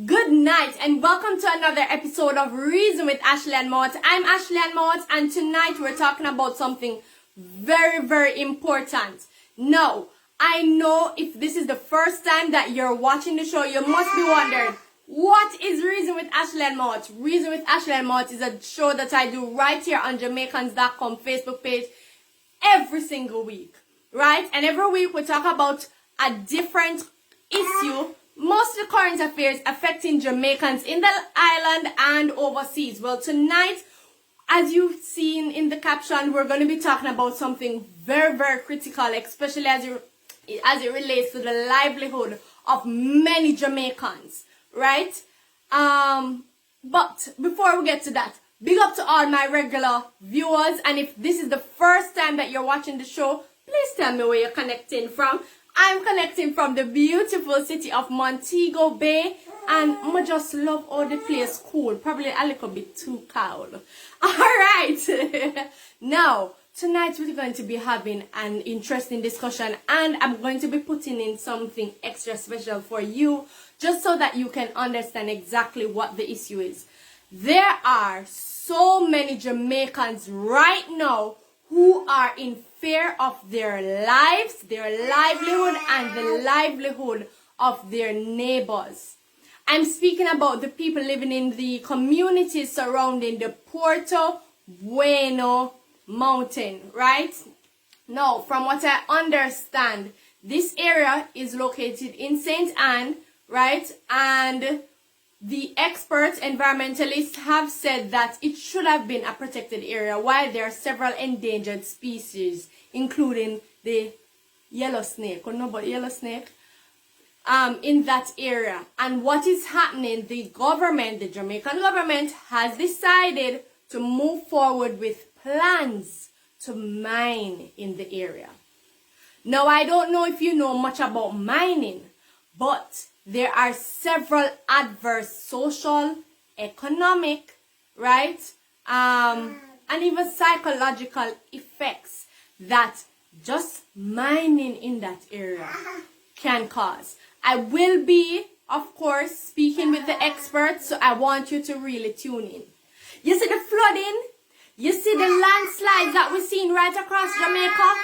Good night and welcome to another episode of Reason with Ashley Ann Mowatt. I'm Ashley Ann Mowatt and tonight we're talking about something very important. Now, I know if this is the first time that you're watching the show, you must be wondering, what is Reason with Ashley Ann Mowatt? Reason with Ashley Ann Mowatt is a show that I do right here on Jamaicans.com Facebook page every single week, right? And every week we talk about a different issue, mostly current affairs affecting Jamaicans in the island and overseas. Well, tonight, as you've seen in the caption, we're going to be talking about something very critical, especially as it relates to the livelihood of many Jamaicans, right? But before we get to that, big up to all my regular viewers, and if this is the first time that you're watching the show, please tell me where you're connecting from. I'm connecting from the beautiful city of Montego Bay, and I just love all the place cool, probably a little bit too cold. Alright, now tonight we're going to be having an interesting discussion, and I'm going to be putting in something extra special for you, just so that you can understand exactly what the issue is. There are so many Jamaicans right now who are in fear of their lives, their livelihood, and the livelihood of their neighbors. I'm speaking about the people living in the communities surrounding the Porto, Bueno mountain, right? Now, from what I understand, this area is located in St. Ann, right? And the experts, environmentalists, have said that it should have been a protected area, while there are several endangered species, including the yellow snake, or no, but yellow snake, in that area. And what is happening, the government, the Jamaican government, has decided to move forward with plans to mine in the area. Now, I don't know if you know much about mining, but there are several adverse social, economic, right, and even psychological effects that just mining in that area can cause. I will be, of course, speaking with the experts, so I want you to really tune in. You see the flooding? You see the landslides that we're seeing right across Jamaica?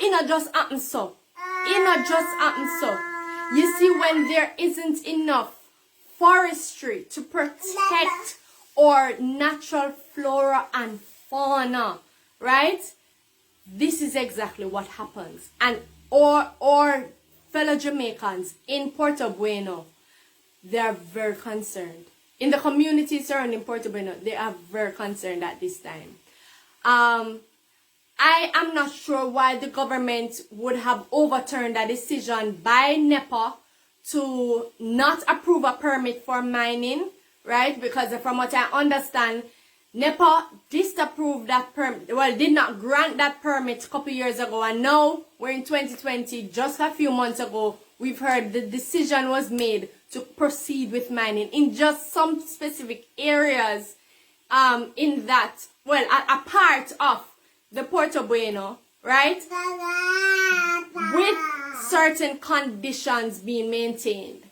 It not just happen so. It not just happen so. You see, when there isn't enough forestry to protect our natural flora and fauna, right? This is exactly what happens. And our fellow Jamaicans in Porto Bueno, they are very concerned. In the community surrounding Porto Bueno, they are very concerned at this time. I am not sure why the government would have overturned a decision by NEPA to not approve a permit for mining, right? Because from what I understand, NEPA disapproved that permit, well, did not grant that permit a couple years ago, and now we're in 2020, just a few months ago, we've heard the decision was made to proceed with mining in just some specific areas in that, well, a part of the Porto Bueno, right? With certain conditions being maintained.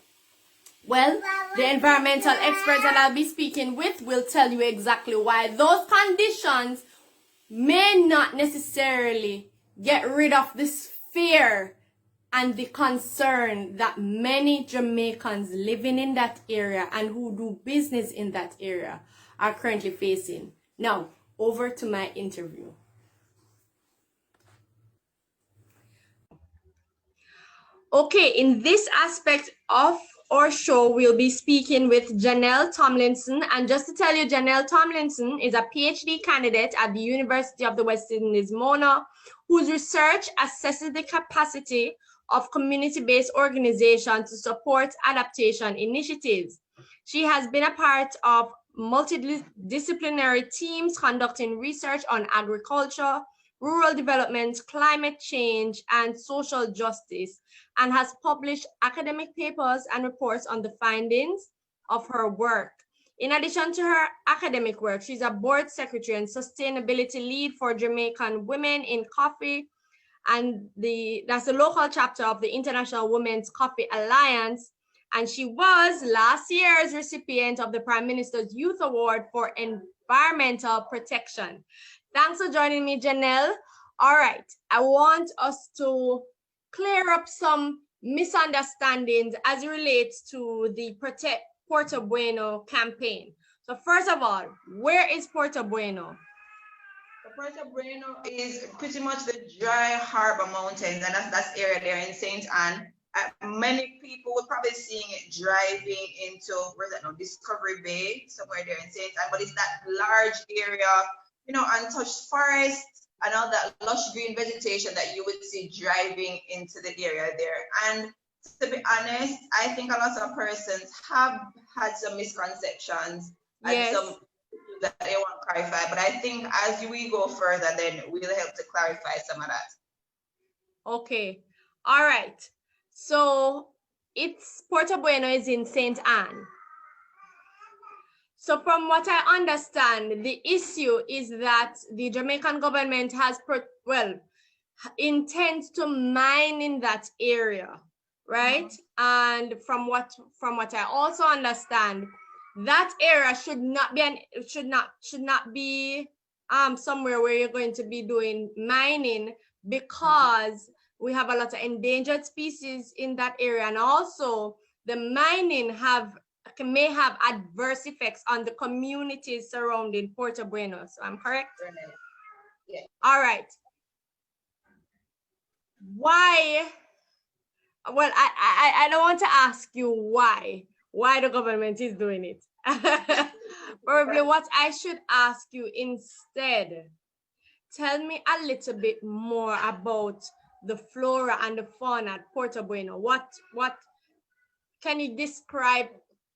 Well, the environmental experts that I'll be speaking with will tell you exactly why those conditions may not necessarily get rid of this fear and the concern that many Jamaicans living in that area and who do business in that area are currently facing. Now, over to my interview. Okay, in this aspect of our show, we'll be speaking with Janelle Tomlinson. And just to tell you, Janelle Tomlinson is a PhD candidate at the University of the West Indies, Mona, whose research assesses the capacity of community-based organizations to support adaptation initiatives. She has been a part of multidisciplinary teams conducting research on agriculture, rural development, climate change, and social justice, and has published academic papers and reports on the findings of her work. In addition to her academic work, she's a board secretary and sustainability lead for Jamaican Women in Coffee, and that's the local chapter of the International Women's Coffee Alliance, and she was last year's recipient of the Prime Minister's Youth Award for Environmental Protection. Thanks for joining me, Janelle. All right, I want us to clear up some misunderstandings as it relates to the Protect Porto Bueno campaign. So first of all, where is Porto Bueno? Puerto Bueno is pretty much the dry harbor mountains, and that's area there in St. Ann. Many people will probably seeing it driving into where's that now? Discovery Bay, somewhere there in St. Ann, but it's that large area, untouched forests and all that lush green vegetation that you would see driving into the area there. And to be honest, I think a lot of persons have had some misconceptions and some that they want to clarify, but I think as we go further, then we'll help to clarify some of that. Okay, all right. So it's Porto Bueno is in St. Ann. So from what I understand, the issue is that the Jamaican government has, intends to mine in that area, right? And from what I also understand, that area should not be somewhere where you're going to be doing mining, because we have a lot of endangered species in that area, and also the mining may have adverse effects on the communities surrounding Porto Bueno. So I'm correct? Yeah. All right. Why? Well, I don't want to ask you why the government is doing it. Probably what I should ask you instead, tell me a little bit more about the flora and the fauna at Porto Bueno. What can you describe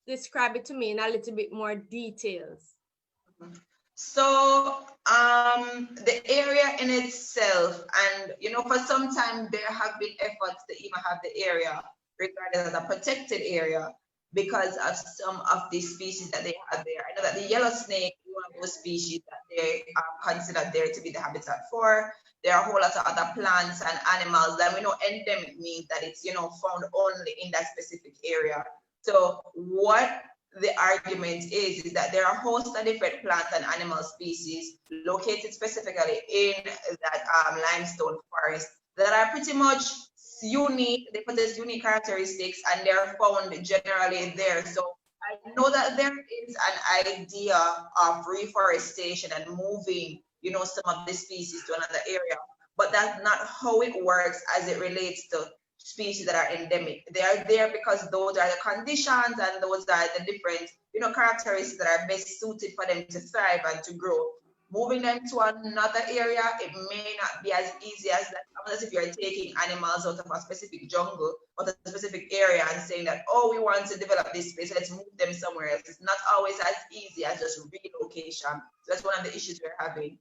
it to me in a little bit more details? So the area in itself, and for some time there have been efforts to even have the area regarded as a protected area because of some of the species that they have there. I know that the yellow snake is one of those species that they are considered there to be the habitat for. There are a whole lot of other plants and animals that we know endemic means that it's found only in that specific area. So what the argument is that there are a host of different plant and animal species located specifically in that limestone forest that are pretty much unique. They possess unique characteristics and they're found generally there. So I know that there is an idea of reforestation and moving, some of the species to another area, but that's not how it works as it relates to species that are endemic. They are there because those are the conditions and those are the different, characteristics that are best suited for them to thrive and to grow. Moving them to another area, it may not be as easy as that, unless if you're taking animals out of a specific jungle or a specific area and saying that, oh, we want to develop this space, let's move them somewhere else. It's not always as easy as just relocation. So that's one of the issues we're having.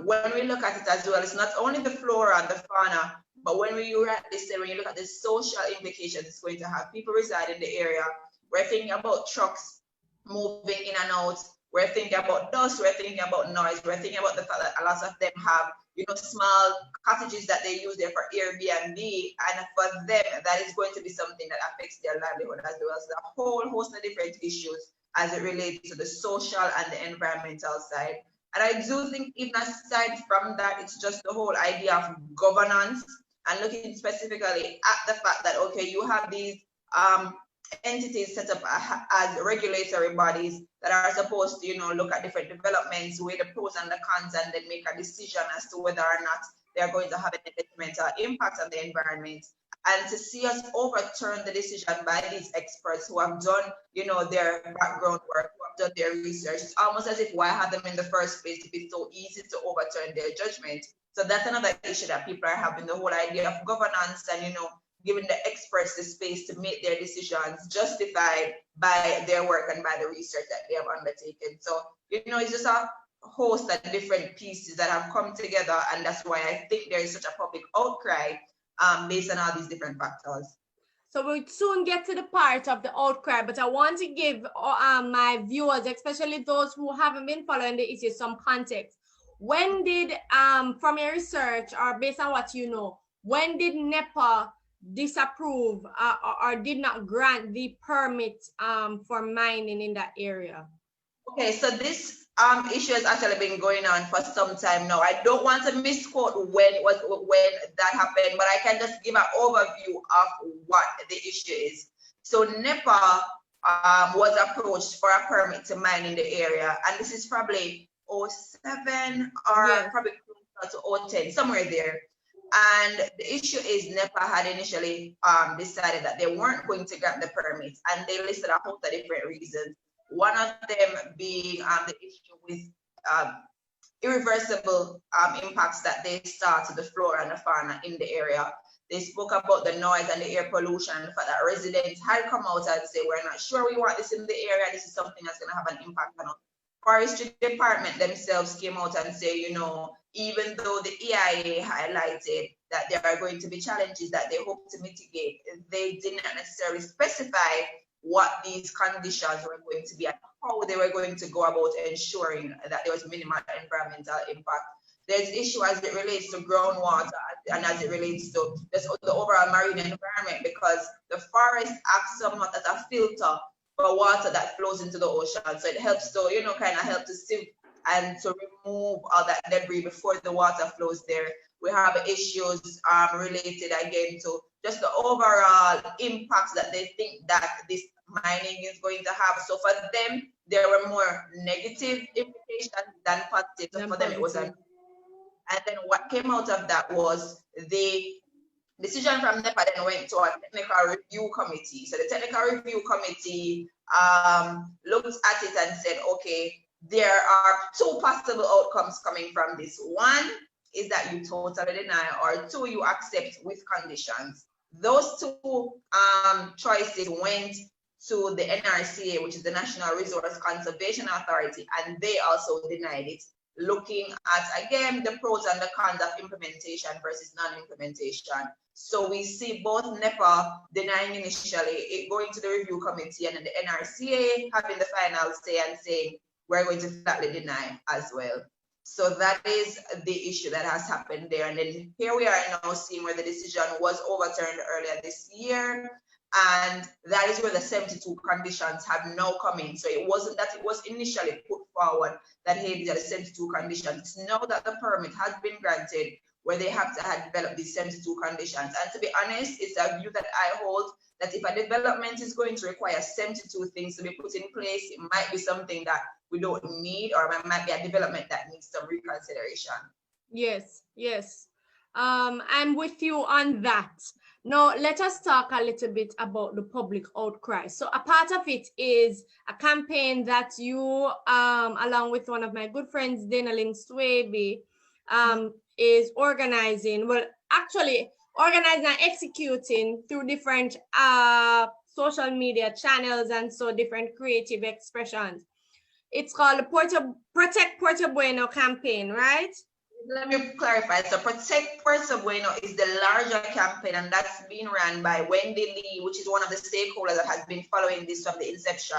When we look at it as well, it's not only the flora and the fauna, but when you look at the social implications it's going to have, people reside in the area. We're thinking about trucks moving in and out. We're thinking about dust. We're thinking about noise. We're thinking about the fact that a lot of them have, small cottages that they use there for Airbnb, and for them, that is going to be something that affects their livelihood as well. So a whole host of different issues as it relates to the social and the environmental side. And I do think, even aside from that, it's just the whole idea of governance and looking specifically at the fact that, okay, you have these entities set up as regulatory bodies that are supposed to, look at different developments, weigh the pros and the cons, and then make a decision as to whether or not they're going to have a detrimental impact on the environment. And to see us overturn the decision by these experts who have done, their background work, who have done their research, it's almost as if why have them in the first place if it's so easy to overturn their judgment. So that's another issue that people are having, the whole idea of governance and, giving the experts the space to make their decisions justified by their work and by the research that they have undertaken. So, it's just a host of different pieces that have come together, and that's why I think there is such a public outcry based on all these different factors. So we'll soon get to the part of the outcry, but I want to give my viewers, especially those who haven't been following the issue, some context. When did, from your research or based on what you know, when did NEPA disapprove or did not grant the permit for mining in that area? Okay, so this issue has actually been going on for some time now. I don't want to misquote when that happened, but I can just give an overview of what the issue is. So NEPA was approached for a permit to mine in the area, and this is probably 07 or Yes. probably closer to 010, somewhere there. And the issue is NEPA had initially decided that they weren't going to grant the permits, and they listed a host of different reasons. One of them being the issue with irreversible impacts that they saw to the flora and the fauna in the area. They spoke about the noise and the air pollution, the fact that residents had come out and say, we're not sure we want this in the area, this is something that's going to have an impact on us. Forestry Department themselves came out and say, you know, even though the EIA highlighted that there are going to be challenges that they hope to mitigate, they didn't necessarily specify what these conditions were going to be and how they were going to go about ensuring that there was minimal environmental impact. There's issue as it relates to groundwater and as it relates to just the overall marine environment, because the forest acts somewhat as a filter for water that flows into the ocean. So it helps to, you know, kind of help to sieve and to remove all that debris before the water flows there. We have issues related again to just the overall impacts that they think that this mining is going to have. So for them, there were more negative implications than positive. So for them, it was and then what came out of that was the decision from NEPA then went to a technical review committee. So the technical review committee looked at it and said, okay, there are two possible outcomes coming from this. One is that you totally deny, or two, you accept with conditions. Those two choices went to the NRCA, which is the National Resource Conservation Authority, and they also denied it, looking at, again, the pros and the cons of implementation versus non-implementation. So we see both NEPA denying initially, it going to the review committee, and then the NRCA having the final say and saying, we're going to flatly deny as well. So that is the issue that has happened there. And then here we are now seeing where the decision was overturned earlier this year. And that is where the 72 conditions have now come in. So it wasn't that it was initially put forward that, hey, these are the 72 conditions. It's now that the permit has been granted where they have to have developed these 72 conditions. And to be honest, it's a view that I hold, that if a development is going to require 72 things to be put in place, it might be something that we don't need, or it might be a development that needs some reconsideration. Yes, yes. I'm with you on that. Now, let us talk a little bit about the public outcry. So a part of it is a campaign that you, along with one of my good friends, Denalyn Swaby, is organizing, well, actually organizing and executing through different social media channels and so different creative expressions. It's called the Protect Puerto Bueno campaign, right? Let me clarify. So Protect Puerto Bueno is the larger campaign, and that's being run by Wendy Lee, which is one of the stakeholders that has been following this from the inception.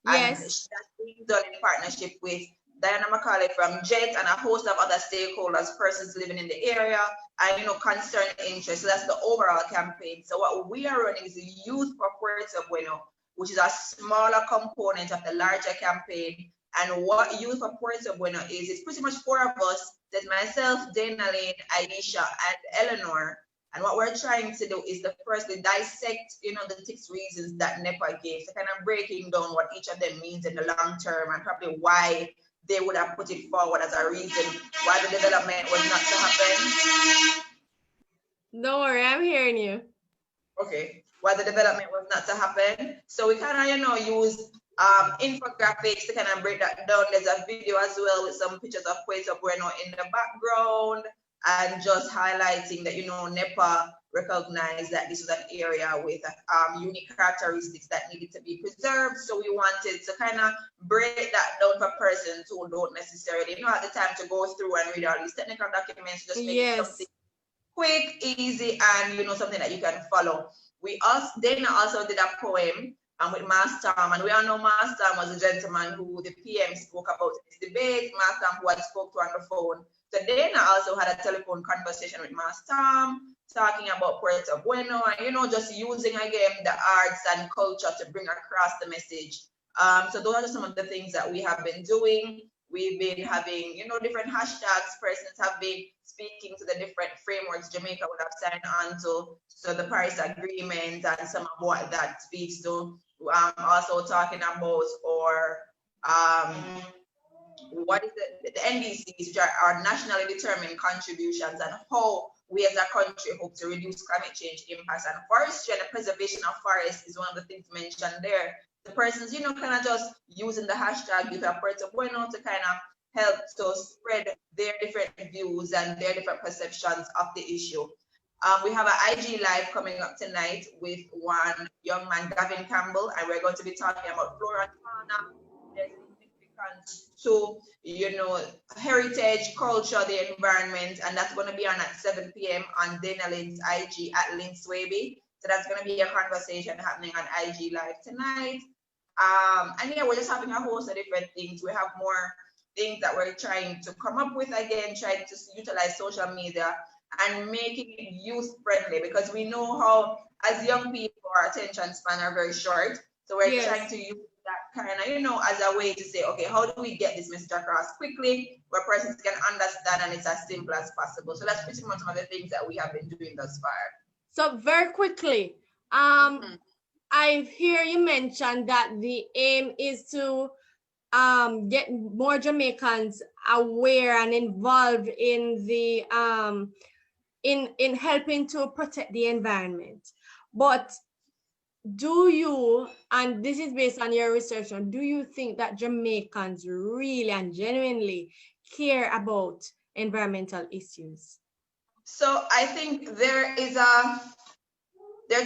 Yes. And that's being done in partnership with Diana McCauley from JET and a host of other stakeholders, persons living in the area, and, you know, concerned interests. So that's the overall campaign. So what we are running is the Youth for Puerto Bueno, which is a smaller component of the larger campaign. And what Youth for Puerto Bueno is, it's pretty much four of us. There's myself, Denalyn, Aisha, and Eleanor. And what we're trying to do is to firstly dissect, you know, the 6 reasons that NEPA gave, so kind of breaking down what each of them means in the long term, and probably why they would have put it forward as a reason why the development was not to happen. Don't worry, I'm hearing you. Okay, why the development was not to happen. So we kind of, you know, use infographics to kind of break that down. There's a video as well with some pictures of Puerto Bueno in the background, and just highlighting that, you know, NEPA recognized that this was an area with unique characteristics that needed to be preserved. So we wanted to kind of break that down for persons who don't necessarily, you know, have the time to go through and read all these technical documents, just make it something quick, easy, and, you know, something that you can follow. Dana also did a poem with Mastam, and we all know Mastam was a gentleman who the PM spoke about in this debate. Mastam, who I spoke to on the phone, Today, I also had a telephone conversation with Master Tom, talking about Puerto Bueno, and just using again the arts and culture to bring across the message. So those are just some of the things that we have been doing. We've been having, different hashtags. Persons have been speaking to the different frameworks Jamaica would have signed on to, so the Paris Agreement and some of what that speaks to. Also talking about what is the NDCs, which are our nationally determined contributions, and how we as a country hope to reduce climate change impacts. And forestry and the preservation of forests is one of the things mentioned there. The persons, kind of just using the hashtag with Puerto Bueno to kind of help to spread their different views and their different perceptions of the issue. We have an IG live coming up tonight with one young man, Gavin Campbell, and we're going to be talking about flora and fauna, their significance to, heritage, culture, the environment, and that's going to be on at 7 p.m. on Dana Lynn's IG at Lynn Swaby. So that's going to be a conversation happening on IG live tonight. And yeah, we're just having a host of different things. We have more things that we're trying to come up with again, trying to utilize social media and making it youth friendly, because we know how, as young people, our attention span are very short. So we're trying to use that kind of, as a way to say, okay, how do we get this message across quickly where persons can understand and it's as simple as possible? So that's pretty much some of the things that we have been doing thus far. So very quickly, I hear you mention that the aim is to get more Jamaicans aware and involved in the in helping to protect the environment. But do you, and this is based on your research, do you think that Jamaicans really and genuinely care about environmental issues? So I think there are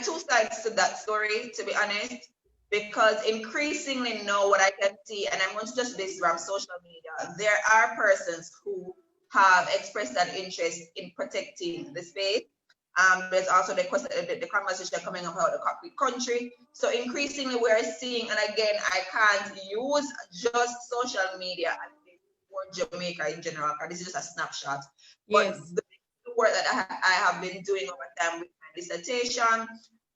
two sides to that story, to be honest, because increasingly now what I can see, and I'm going to just base it from social media, there are persons who have expressed an interest in protecting the space. There's also the conversation coming about the concrete country. So increasingly we're seeing, and again, I can't use just social media for Jamaica in general, because this is just a snapshot. But the work that I have been doing over time with my dissertation,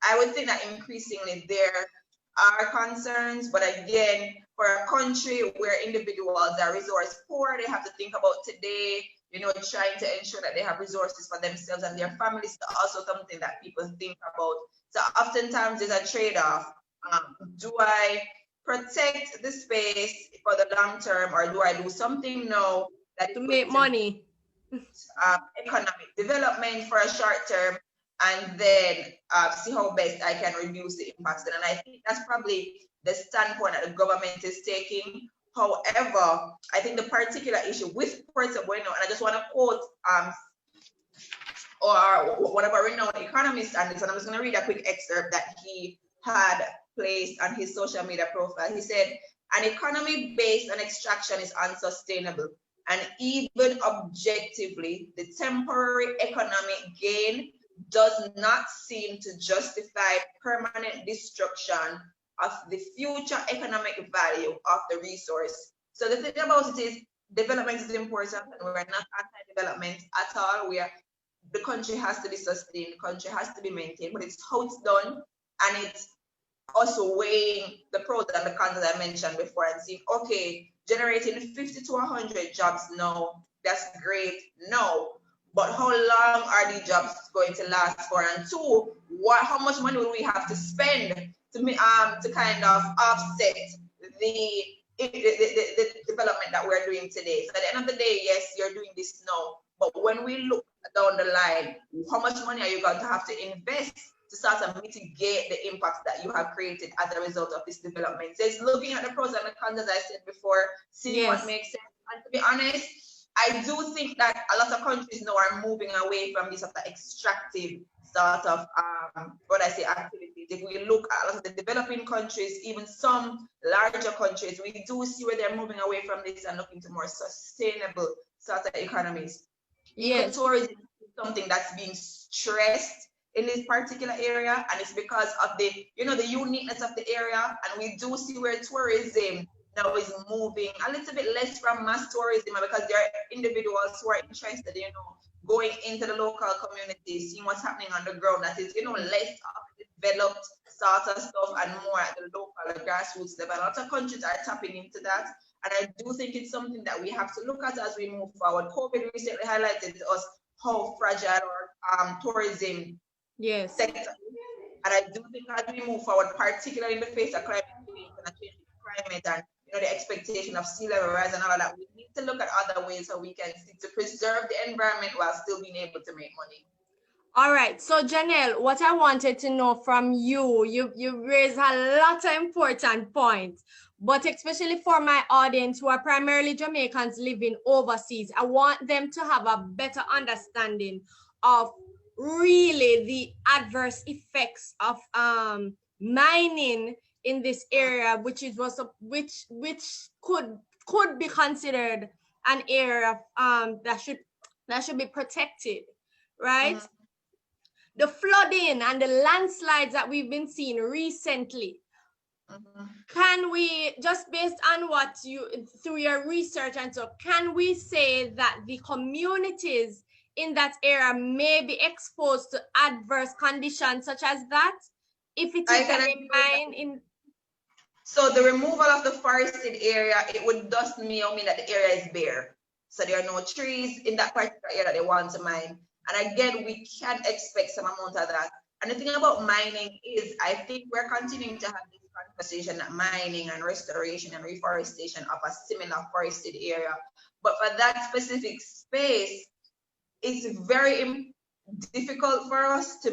I would think that increasingly there are concerns, but again, for a country where individuals are resource poor, they have to think about today, trying to ensure that they have resources for themselves and their families, also something that people think about. So oftentimes there's a trade-off. Do I protect the space for the long term, or do I do something now that to make money? Economic development for a short term, and then see how best I can reduce the impacts. And I think that's probably the standpoint that the government is taking. However, I think the particular issue with Porta Bueno, and I just want to quote or one of our renowned economists on this, and I'm just going to read a quick excerpt that he had placed on his social media profile. He said, "An economy based on extraction is unsustainable, and even objectively, the temporary economic gain does not seem to justify permanent destruction of the future economic value of the resource." So the thing about it is, development is important, and we're not anti-development at all. The country has to be sustained, the country has to be maintained, but it's how it's done, and it's also weighing the pros and the cons that I mentioned before, and seeing, okay, generating 50 to 100 jobs now, that's great. No, but how long are these jobs going to last for? And two, how much money will we have to spend to kind of offset the development that we're doing today? So at the end of the day, yes, you're doing this now, but when we look down the line, how much money are you going to have to invest to start to mitigate the impacts that you have created as a result of this development? So it's looking at the pros and the cons, as I said before, seeing what makes sense. And to be honest, I do think that a lot of countries now are moving away from this sort of extractive sort of activities. If we look at a lot of the developing countries, even some larger countries, we do see where they're moving away from this and looking to more sustainable sort of economies. Ecotourism is something that's being stressed in this particular area, and it's because of the the uniqueness of the area, and we do see where tourism now is moving a little bit less from mass tourism because there are individuals who are interested, going into the local community, seeing what's happening on the ground that is, less of developed sort of stuff and more at the local grassroots level. A lot of countries are tapping into that. And I do think it's something that we have to look at as we move forward. COVID recently highlighted to us how fragile our tourism sector is. And I do think as we move forward, particularly in the face of climate change and a changing climate and the expectation of sea level rise and all of that, we need to look at other ways how we can seek to preserve the environment while still being able to make money. All right, so Janelle, what I wanted to know from you raised a lot of important points, but especially for my audience who are primarily Jamaicans living overseas, I want them to have a better understanding of really the adverse effects of mining in this area, which could be considered an area that should be protected, right? The flooding and the landslides that we've been seeing recently. Can we, just based on what through your research and so, can we say that the communities in that area may be exposed to adverse conditions such as that? If it is that they mine in... So the removal of the forested area, it would just mean that the area is bare. So there are no trees in that particular area that they want to mine. And again, we can expect some amount of that. And the thing about mining is, I think we're continuing to have this conversation that mining and restoration and reforestation of a similar forested area. But for that specific space, it's very difficult for us to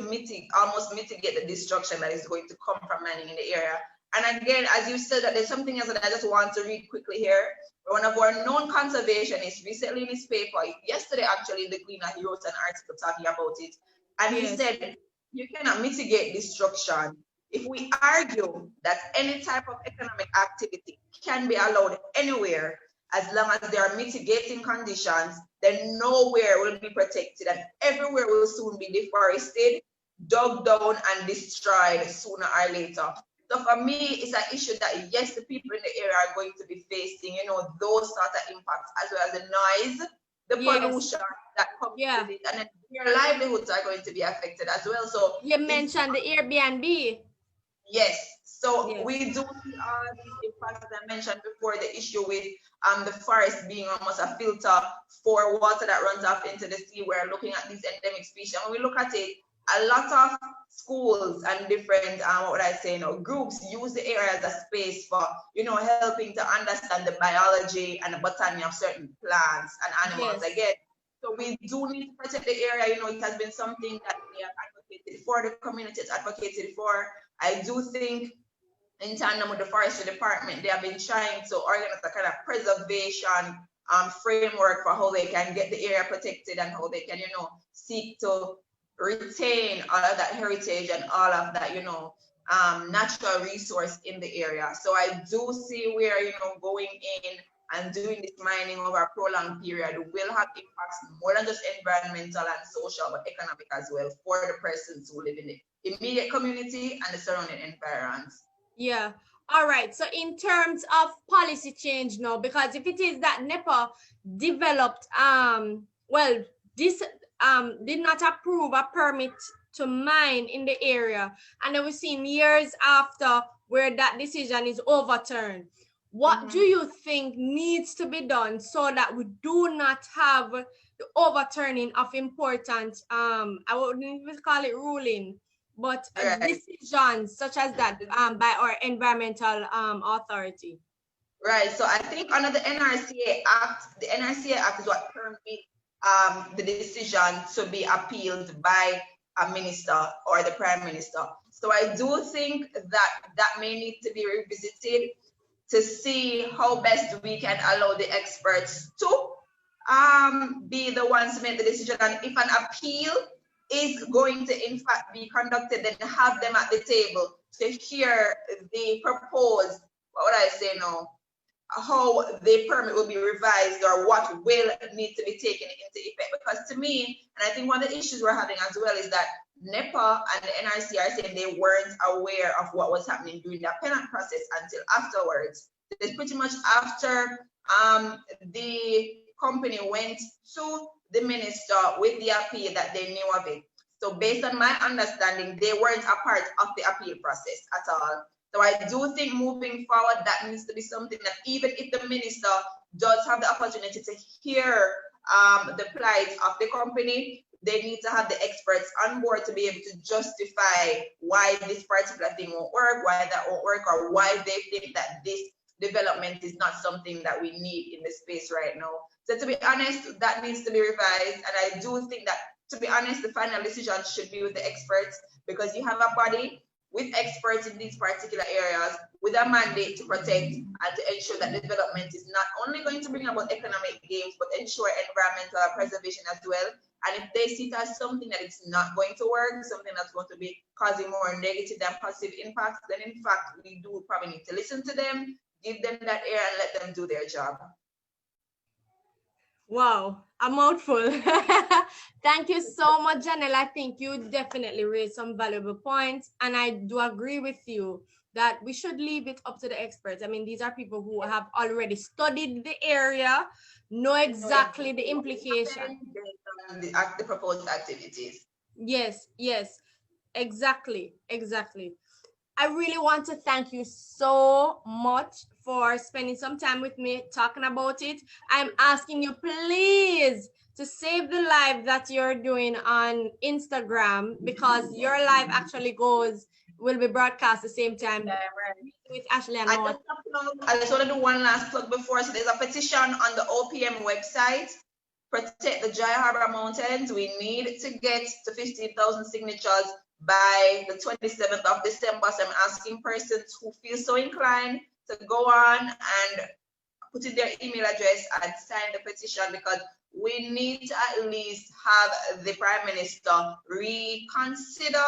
almost mitigate the destruction that is going to come from mining in the area. And again, as you said, that there's something else that I just want to read quickly here. One of our known conservationists recently in his paper, yesterday actually, the Gleaner, he wrote an article talking about it. And he said, you cannot mitigate destruction. If we argue that any type of economic activity can be allowed anywhere, as long as there are mitigating conditions, then nowhere will be protected and everywhere will soon be deforested, dug down and destroyed sooner or later. So for me, it's an issue that, yes, the people in the area are going to be facing, those sort of impacts, as well as the noise, the pollution that comes with it, and then their livelihoods are going to be affected as well. So you mentioned the Airbnb. Yes. So we do see all these impacts, as I mentioned before, the issue with the forest being almost a filter for water that runs off into the sea. We're looking at these endemic species. And when we look at it, a lot of schools and different, groups use the area as a space for, helping to understand the biology and the botany of certain plants and animals again. So we do need to protect the area. It has been something that we have advocated for, the community has advocated for. I do think in tandem with the forestry department, they have been trying to organize a kind of preservation framework for how they can get the area protected and how they can, seek to retain all of that heritage and all of that, natural resource in the area. So I do see where, going in and doing this mining over a prolonged period will have impacts more than just environmental and social, but economic as well for the persons who live in the immediate community and the surrounding environs. Yeah. All right. So in terms of policy change now, because if it is that NEPA developed, did not approve a permit to mine in the area, and then we've seen years after where that decision is overturned. What do you think needs to be done so that we do not have the overturning of important, I wouldn't even call it ruling, but decisions such as that by our environmental authority? Right. So I think under the NRCA Act is what permits the decision to be appealed by a minister or the prime minister. So I do think that may need to be revisited to see how best we can allow the experts to be the ones to make the decision. And if an appeal is going to in fact be conducted, then have them at the table to hear the proposed, what would I say now, how the permit will be revised or what will need to be taken into effect. Because to me, and I think one of the issues we're having as well is that NEPA and the NRC are saying they weren't aware of what was happening during the appellant process until afterwards. It's pretty much after the company went to the minister with the appeal that they knew of it. So based on my understanding, they weren't a part of the appeal process at all. So I do think moving forward, that needs to be something that even if the minister does have the opportunity to hear the plight of the company, they need to have the experts on board to be able to justify why this particular thing won't work, why that won't work, or why they think that this development is not something that we need in the space right now. So to be honest, that needs to be revised. And I do think that, to be honest, the final decision should be with the experts, because you have a body with experts in these particular areas with a mandate to protect and to ensure that development is not only going to bring about economic gains, but ensure environmental preservation as well. And if they see it as something that it's not going to work, something that's going to be causing more negative than positive impacts, then in fact, we do probably need to listen to them, give them that air and let them do their job. Wow, a mouthful. Thank you so much, Janelle. I think you definitely raised some valuable points. And I do agree with you that we should leave it up to the experts. I mean, these are people who have already studied the area, know exactly the implication. The proposed activities. Yes, exactly. I really want to thank you so much for spending some time with me talking about it. I'm asking you, please, to save the live that you're doing on Instagram, because your live actually will be broadcast the same time with Ashley and Mowatt. I just want to do one last plug before. So there's a petition on the OPM website, Protect the Dry Harbor Mountains. We need to get to 15,000 signatures by the 27th of December. So I'm asking persons who feel so inclined to go on and put in their email address and sign the petition, because we need to at least have the Prime Minister reconsider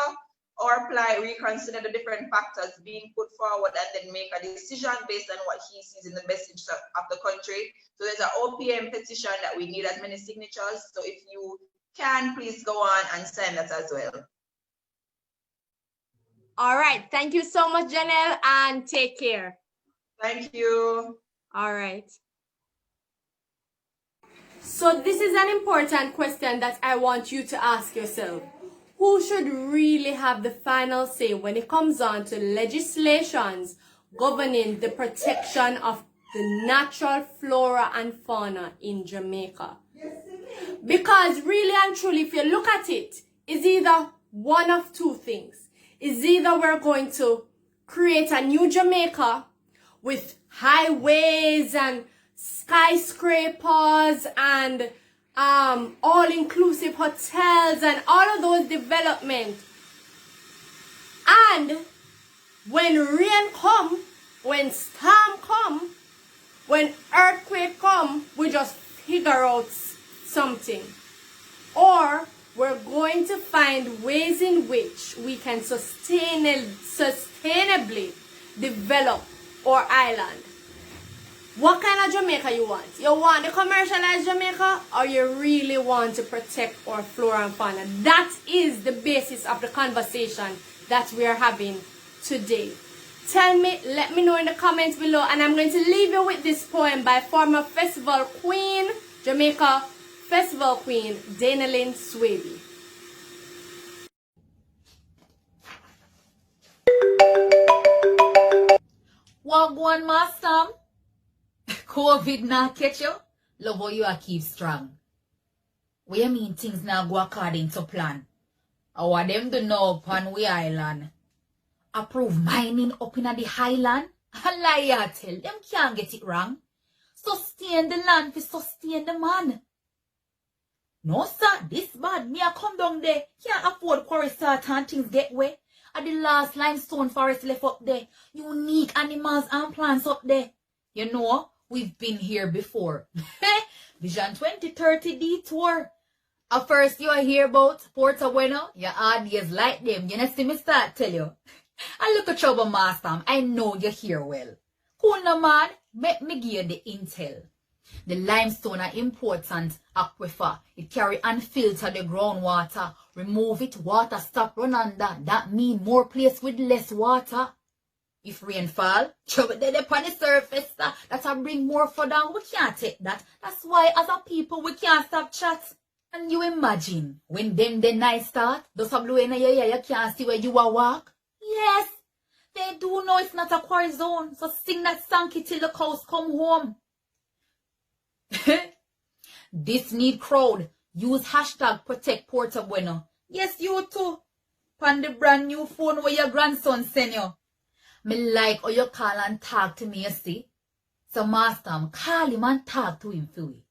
reconsider the different factors being put forward, and then make a decision based on what he sees in the best interest of the country. So there's an OPM petition that we need as many signatures. So if you can, please go on and sign that as well. All right. Thank you so much, Janelle, and take care. Thank you. All right. So this is an important question that I want you to ask yourself. Who should really have the final say when it comes on to legislations governing the protection of the natural flora and fauna in Jamaica? Because really and truly, if you look at it, it's either one of two things. It's either we're going to create a new Jamaica with highways and skyscrapers and all-inclusive hotels and all of those developments. And when rain come, when storm come, when earthquake come, we just figure out something. Or we're going to find ways in which we can sustainably develop our island. What kind of Jamaica you want? You want the commercialized Jamaica, or you really want to protect our flora and fauna? That is the basis of the conversation that we are having today. Tell me, let me know in the comments below, and I'm going to leave you with this poem by former festival queen, Jamaica Festival Queen, Danelyn Swaby. Wagwan master, COVID not catch you? Love how you are keep strong. What you mean things now go according to plan? Or what them do know upon we island? Approve mining up in the highland? A liar tell them can't get it wrong. Sustain the land for sustain the man. No sir, this bad. Me a come down there. Can't afford quarry start and things get wet. At the last limestone forest left up there. Unique animals and plants up there. You know, we've been here before. Vision 2030 detour. At first you hear about Porta Bueno. Your ideas like them. You know see me start tell you. I look at trouble master. I know you hear well. Cool no man. Make me give you the intel. The limestone are important aquifer. It carry and filter the groundwater. Remove it, water stop run under. That mean more place with less water. If rain fall, trouble dead upon the surface. That'll bring more flood down. We can't take that. That's why as a people we can't stop chat. And you imagine when them the night start, those are blowing in your ear, you can't see where you are walk. Yes, they do know it's not a quarry zone. So sing that song till the cows come home. This need crowd. Use hashtag protect Porta Bueno. Yes, you too. On the brand new phone where your grandson send you. Me like how you call and talk to me, you see. So master, call him and talk to him for we.